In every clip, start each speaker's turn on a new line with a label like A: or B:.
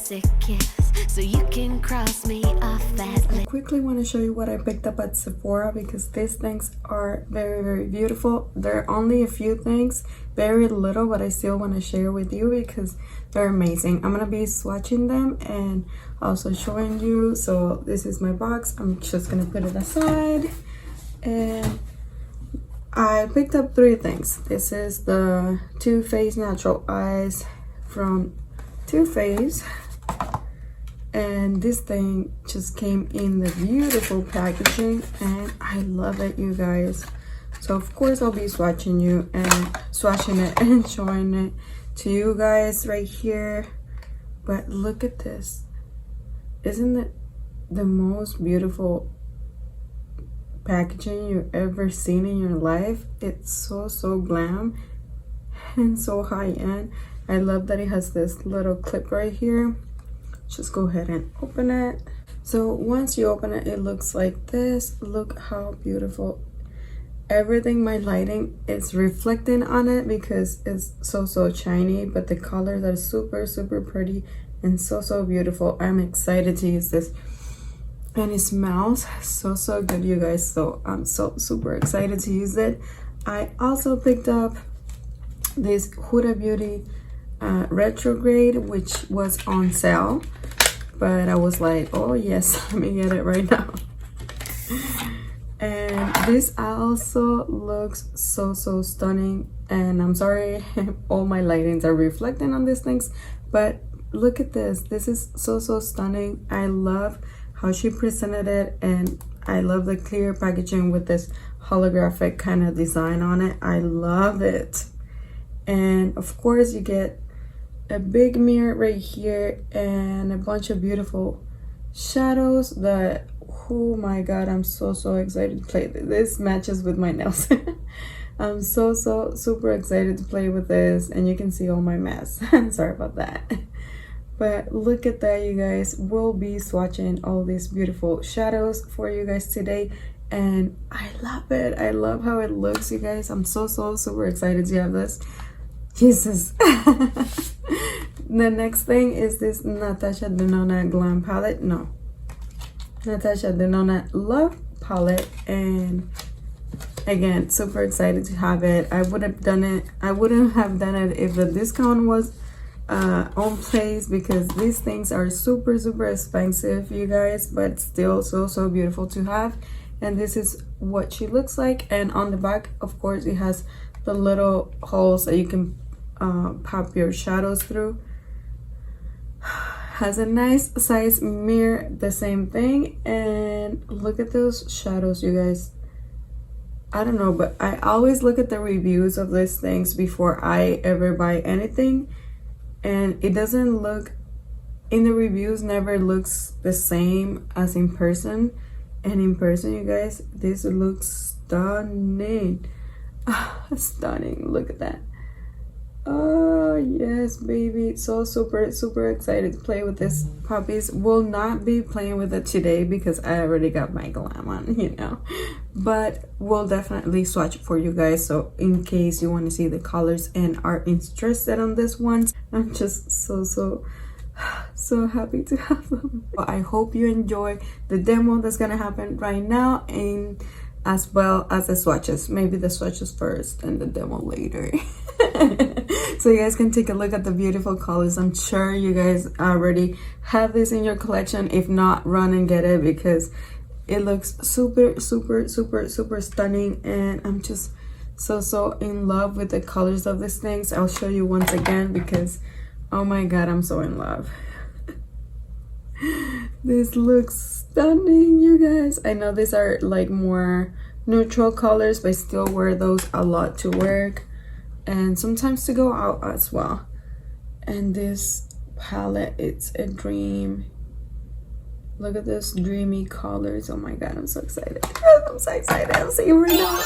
A: romantic kiss so you can cross me off that list.
B: I quickly want to show you what I picked up at Sephora because these things are very, very beautiful. There are only a few things, very little, but I still want to share with you because they're amazing. I'm gonna be swatching them and also showing you. So this is my box. I'm just gonna put it aside, and I picked up 3 things. This is the Too Faced Natural Eyes from Too Faced, and this thing just came in the beautiful packaging and I love it, you guys. So of course I'll be swatching it and showing it to you guys right here. But look at this. Isn't it the most beautiful packaging you've ever seen in your life? It's so glam and so high-end. I love that it has this little clip right here. Just go ahead and open it. So once you open it, it looks like this. Look how beautiful. Everything, my lighting is reflecting on it because it's so shiny, but the colors are super pretty and so beautiful. I'm excited to use this, and it smells so good, you guys. So I'm so super excited to use it. I also picked up this Huda Beauty Retrograde, which was on sale, but I was like, oh yes, let me get it right now. And this also looks so stunning, and I'm sorry all my lightings are reflecting on these things, but look at this. This is so stunning. I love how she presented it, and I love the clear packaging with this holographic kind of design on it. I love it. And of course you get a big mirror right here and a bunch of beautiful shadows that, oh my god, I'm so excited to play. This matches with my nails. I'm so super excited to play with this, and you can see all my mess. Sorry about that. But look at that, you guys. We'll be swatching all these beautiful shadows for you guys today, and I love it. I love how it looks, you guys. I'm so super excited to have this. Jesus. The next thing is this Natasha Denona Glam palette. No, Natasha Denona Love palette, and again, super excited to have it. I would have done it. I wouldn't have done it if the discount was on place, because these things are super expensive, you guys, but still so beautiful to have. And this is what she looks like, and on the back, of course, it has the little holes that you can pop your shadows through. Has a nice size mirror, the same thing. And look at those shadows, you guys. I don't know, but I always look at the reviews of these things before I ever buy anything, and it doesn't look, in the reviews, never looks the same as in person. And in person, you guys, this looks stunning. Stunning. Look at that. Oh yes, baby. So super excited to play with this puppies. Will not be playing with it today because I already got my glam on, you know, but we'll definitely swatch for you guys. So in case you want to see the colors and are interested on this one, I'm just so happy to have them. I hope you enjoy the demo that's gonna happen right now, and as well as the swatches. Maybe the swatches first and the demo later. So you guys can take a look at the beautiful colors. I'm sure you guys already have this in your collection. If not, run and get it because it looks super stunning, and I'm just so in love with the colors of these things. I'll show you once again because, oh my god, I'm so in love. This looks stunning, you guys. I know these are like more neutral colors, but I still wear those a lot to work and sometimes to go out as well. And this palette, it's a dream. Look at those dreamy colors. Oh my god, I'm so excited. I'm so excited. I'll see you right now.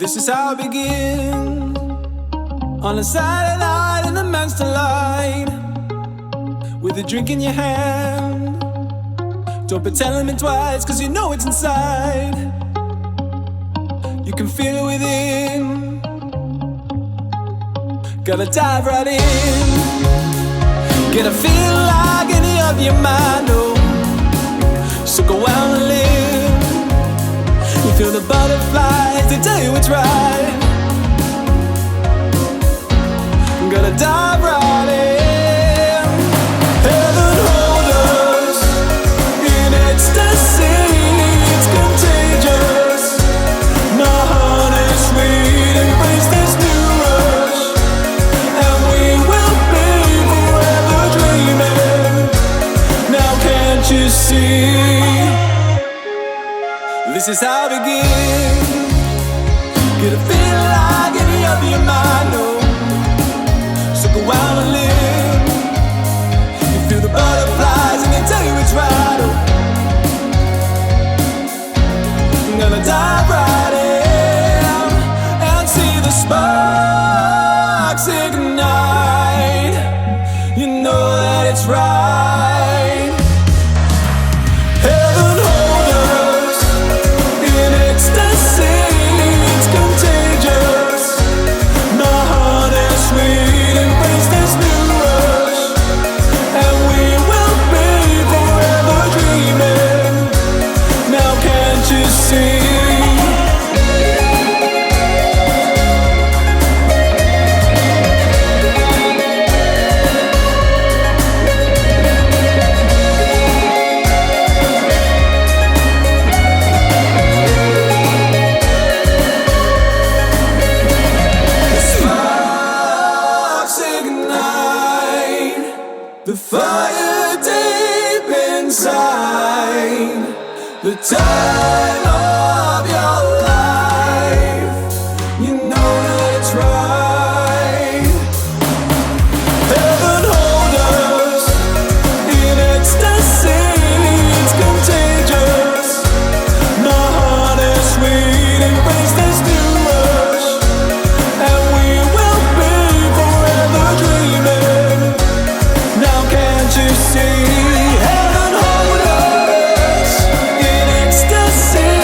C: This is how it begins. On a Saturday night in the Manchester light, with a drink in your hand. Don't be telling me twice, cause you know it's inside. You can feel it within. Gotta dive right in. Get a feel like any of your mind, oh. So go out and live. You feel the butterflies, they tell you it's right. Gotta dive right in. Heaven hold us in ecstasy. It's contagious. My heart is sweet. Embrace this new rush, and we will be forever dreaming. Now can't you see? This is how it begins. Get a feel like any of your mind, oh. So go out and live. You feel the butterflies and they tell you it's right, oh. I'm gonna dive right in and see the sparks ignite. You know that it's right. Heaven hold us in ecstasy. It's contagious. My heart is sweet. Embrace this new rush, and we will be forever dreaming. Now can't you see? The fire deep inside, the time of your life. You know that it's right. Heaven hold us in ecstasy. It's contagious. My heart is sweet. Embrace this new rush, and we will be forever dreaming. Now can't you see? Heaven hold us in ecstasy.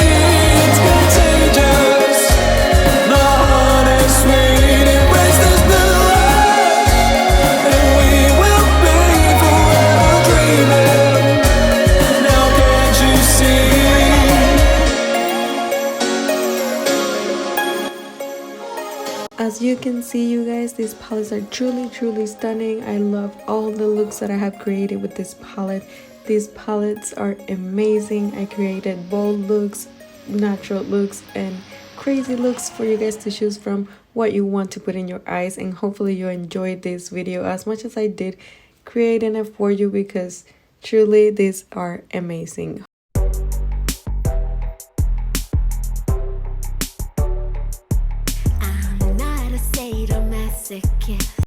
B: As you can see, you guys, these palettes are truly stunning. I love all the looks that I have created with this palette. These palettes are amazing. I created bold looks, natural looks, and crazy looks for you guys to choose from what you want to put in your eyes. And hopefully you enjoyed this video as much as I did creating it for you, because truly these are amazing.
A: I'm not a sadomasochist.